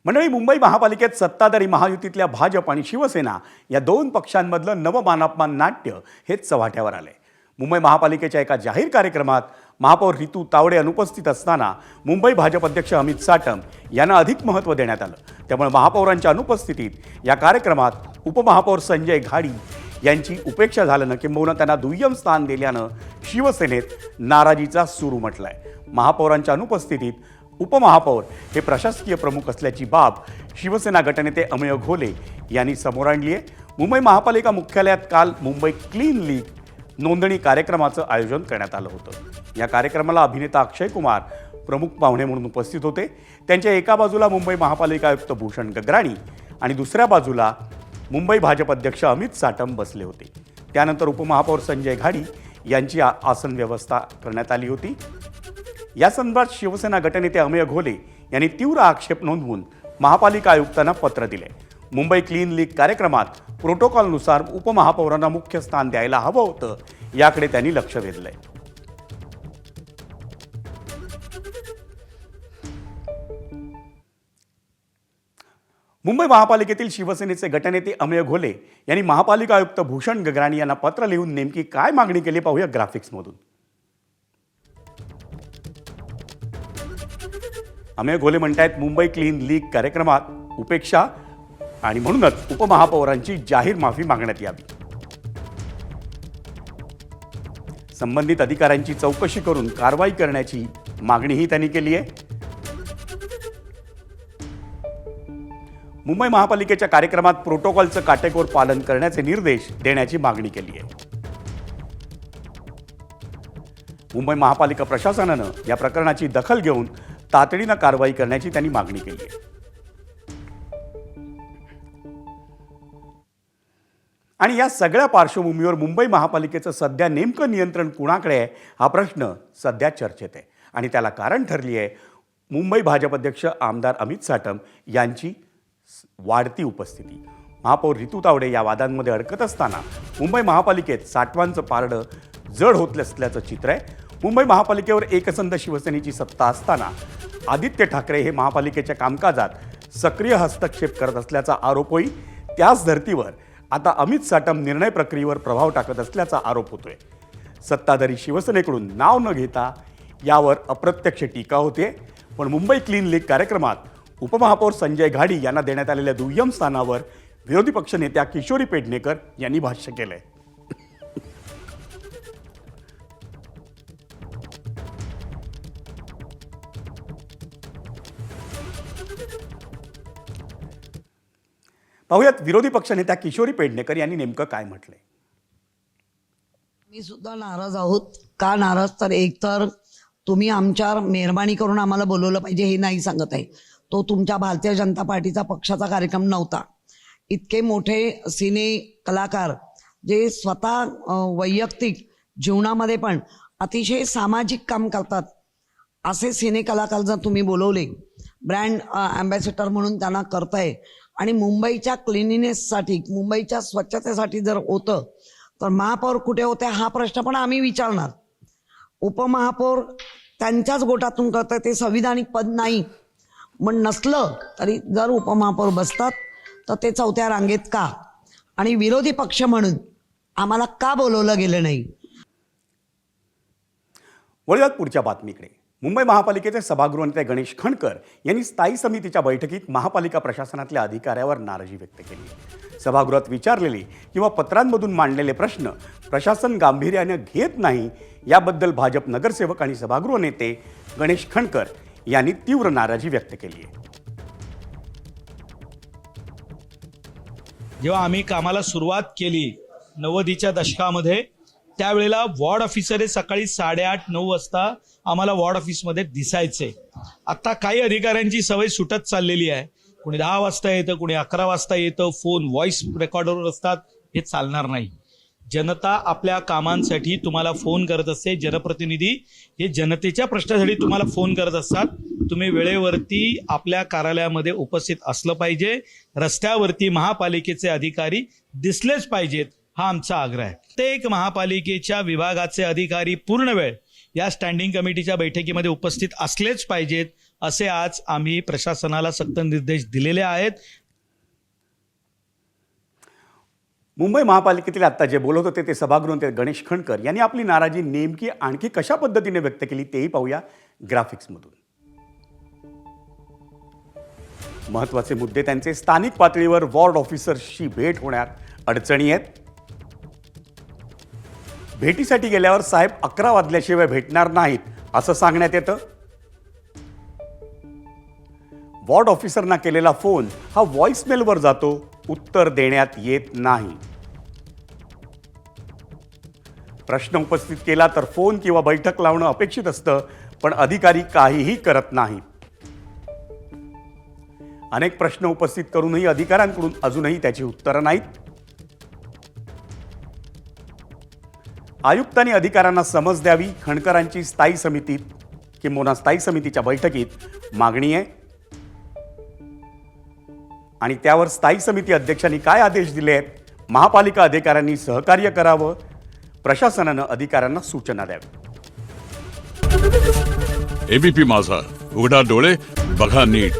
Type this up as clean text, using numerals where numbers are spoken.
मंडळी, मुंबई महापालिकेत सत्ताधारी महायुतीतल्या भाजप आणि शिवसेना या दोन पक्षांमधलं नवमानापमान नाट्य हेच चव्हाट्यावर आलंय. मुंबई महापालिकेच्या एका जाहीर कार्यक्रमात महापौर रितू तावडे अनुपस्थित असताना मुंबई भाजप अध्यक्ष अमित साटम यांना अधिक महत्त्व देण्यात आलं. त्यामुळे महापौरांच्या अनुपस्थितीत या कार्यक्रमात उपमहापौर संजय घाडी यांची उपेक्षा झाल्यानं किंबहुना त्यांना दुय्यम स्थान दिल्यानं शिवसेनेत नाराजीचा सूर उमटलाय. महापौरांच्या अनुपस्थितीत उपमहापौर हे प्रशासकीय प्रमुख असल्याची बाब शिवसेना गटनेते अमेय घोले यांनी समोर आणली आहे. मुंबई महापालिका मुख्यालयात काल मुंबई क्लीन लीग नोंदणी कार्यक्रमाचं आयोजन करण्यात आलं होतं. या कार्यक्रमाला अभिनेता अक्षय कुमार प्रमुख पाहुणे म्हणून उपस्थित होते. त्यांच्या एका बाजूला मुंबई महापालिका आयुक्त भूषण गगराणी आणि दुसऱ्या बाजूला मुंबई भाजप अध्यक्ष अमित साटम बसले होते. त्यानंतर उपमहापौर संजय घाडी यांची आसन व्यवस्था करण्यात आली होती. या संदर्भात शिवसेना गटनेते अमेय घोले यांनी तीव्र आक्षेप नोंदवून महापालिका आयुक्तांना पत्र दिले. मुंबई क्लीन लीग कार्यक्रमात प्रोटोकॉलनुसार उपमहापौरांना मुख्य स्थान द्यायला हवं होतं, याकडे त्यांनी लक्ष वेधलंय. मुंबई महापालिकेतील शिवसेनेचे गटनेते अमेय घोले यांनी महापालिका आयुक्त भूषण गगराणी यांना पत्र लिहून नेमकी काय मागणी केली पाहूया ग्राफिक्समधून. अमेय घोले म्हणतायत, मुंबई क्लीन लीग कार्यक्रमात उपेक्षा आणि म्हणूनच उपमहापौरांची जाहीर माफी मागण्यात यावी. संबंधित अधिकाऱ्यांची चौकशी करून कारवाई करण्याची मागणीही त्यांनी केली आहे. मुंबई महापालिकेच्या कार्यक्रमात प्रोटोकॉलचं काटेकोर पालन करण्याचे निर्देश देण्याची मागणी केली आहे. मुंबई महापालिका प्रशासनानं या प्रकरणाची दखल घेऊन तातडीनं कारवाई करण्याची त्यांनी मागणी केली आहे. आणि या सगळ्या पार्श्वभूमीवर मुंबई महापालिकेचं सध्या नेमकं नियंत्रण कुणाकडे आहे हा प्रश्न सध्या चर्चेत आहे. आणि त्याला कारण ठरली आहे मुंबई भाजप अध्यक्ष आमदार अमित साटम यांची वाढती उपस्थिती. महापौर रितू तावडे या वादांमध्ये अडकत असताना मुंबई महापालिकेत साटवांचं पारडं जड होत असल्याचं चित्र आहे. मुंबई महापालिकेवर एकसंध शिवसेनेची सत्ता असताना आदित्य ठाकरे हे महापालिकेच्या कामकाजात सक्रिय हस्तक्षेप करत असल्याचा आरोपही त्याच धर्तीवर आता अमित साटम निर्णय प्रक्रियेवर प्रभाव टाकत असल्याचा आरोप होतोय. सत्ताधारी शिवसेनेकडून नाव न घेता यावर अप्रत्यक्ष टीका होते. पण मुंबई क्लीन लीग कार्यक्रमात उपमहापौर संजय घाडी यांना देण्यात आलेल्या दुय्यम स्थानावर विरोधी पक्षनेत्या किशोरी पेडणेकर यांनी भाष्य केलंय. पाहुयात विरोधी पक्षनेत्या किशोरी पेडणेकर यांनी नेमकं काय म्हटलंय. मी सुद्धा नाराज आहोत. का नाराज? तर एकतर तुम्ही आमच्यावर मेहरबानी करून आम्हाला बोलवलं पाहिजे हे नाही सांगत आहे. तो तुमच्या भारतीय जनता पार्टीचा पक्षाचा कार्यक्रम नव्हता. इतके मोठे सिने कलाकार जे स्वतः वैयक्तिक जीवनामध्ये पण अतिशय सामाजिक काम करतात असे सिने कलाकार जर तुम्ही बोलवले, ब्रँड ॲम्बॅसेडर म्हणून त्यांना करताय आणि मुंबईच्या क्लिनिनेससाठी, मुंबईच्या स्वच्छतेसाठी जर होतं तर महापौर कुठे होते हा प्रश्न पण आम्ही विचारणार. उपमहापौर त्यांच्याच गोटातून करतात, ते संविधानिक पद नाही. मग नसलं तरी जर उपमहापौर बसतात तर ते चौथ्या रांगेत का? आणि विरोधी पक्ष म्हणून आम्हाला का बोलवलं गेलं नाही? वळूयात पुढच्या बातमीकडे. मुंबई महापालिकेचे सभागृह नेते गणेश खणकर यांनी स्थायी समितीच्या बैठकीत महापालिका प्रशासनातल्या अधिकाऱ्यावर नाराजी व्यक्त केली. सभागृहात विचारलेले किंवा पत्रांमधून मांडलेले प्रश्न प्रशासन गांभीर्याने घेत नाही याबद्दल भाजप नगरसेवक आणि सभागृह नेते गणेश खणकर यांनी तीव्र नाराजी व्यक्त केली आहे. जेव्हा आम्ही कामाला सुरुवात केली 90च्या दशकामध्ये, त्यावेळेला वॉर्ड ऑफिसर हे सकाळी 8:30-9 वाजता आम्हाला वॉर्ड ऑफिसमध्ये दिसायचे. आता काही अधिकाऱ्यांची सवय सुटत चाललेली आहे. कोणी 10 वाजता येतं, कोणी 11 वाजता येतं, फोन व्हॉइस रेकॉर्डरवर असतात. हे चालणार नाही. जनता आपल्या कामांसाठी तुम्हाला फोन करत असते. जनप्रतिनिधी हे जनतेच्या प्रश्नासाठी तुम्हाला फोन करत असतात. तुम्ही वेळेवरती आपल्या कार्यालयामध्ये उपस्थित असलं पाहिजे. रस्त्यावरती महापालिकेचे अधिकारी दिसलेच पाहिजेत, हा आमचा आग्रह आहे. प्रत्येक महापालिकेच्या विभागाचे अधिकारी पूर्ण वेळ या स्टँडिंग कमिटीच्या बैठकीमध्ये उपस्थित असलेच पाहिजेत. असे आज आम्ही प्रशासनाला सक्त निर्देश दिलेले आहेत. मुंबई महापालिकेतील आत्ता जे बोलत होते ते सभागृह ते गणेश खणकर यांनी आपली नाराजी नेमकी आणखी कशा पद्धतीने व्यक्त केली तेही पाहूया ग्राफिक्समधून. महत्त्वाचे मुद्दे त्यांचे. स्थानिक पातळीवर वॉर्ड ऑफिसर्सची भेट होण्यात अडचणी आहेत. भेटीसाठी गेल्यावर साहेब 11 वाजल्याशिवाय भेटणार नाहीत असं सांगण्यात येतं. वॉर्ड ऑफिसरना केलेला फोन हा व्हॉइसमेलवर जातो, उत्तर देण्यात येत नाही. प्रश्न उपस्थित केला तर फोन किंवा बैठक लावणं अपेक्षित असतं, पण अधिकारी काहीही करत नाहीत. अनेक प्रश्न उपस्थित करूनही अधिकाऱ्यांकडून अजूनही त्याची उत्तरं नाहीत. आयुक्तांनी अधिकाऱ्यांना समज द्यावी, खणकरांची स्थायी समितीत किंवा स्थायी समितीच्या बैठकीत मागणी आहे. आणि त्यावर स्थायी समिती अध्यक्षांनी काय आदेश दिले आहेत? महापालिका अधिकाऱ्यांनी सहकार्य करावं, प्रशासनानं अधिकाऱ्यांना सूचना द्याव्या. एबीपी माझा, उघडा डोळे बघा नीट.